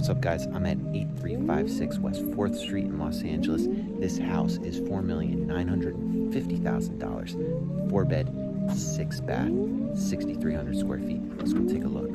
What's up, guys? I'm at 8356 West 4th Street in Los Angeles. This house is $4,950,000. 4 bed, 6 bath, 6,300 square feet. Let's go take a look.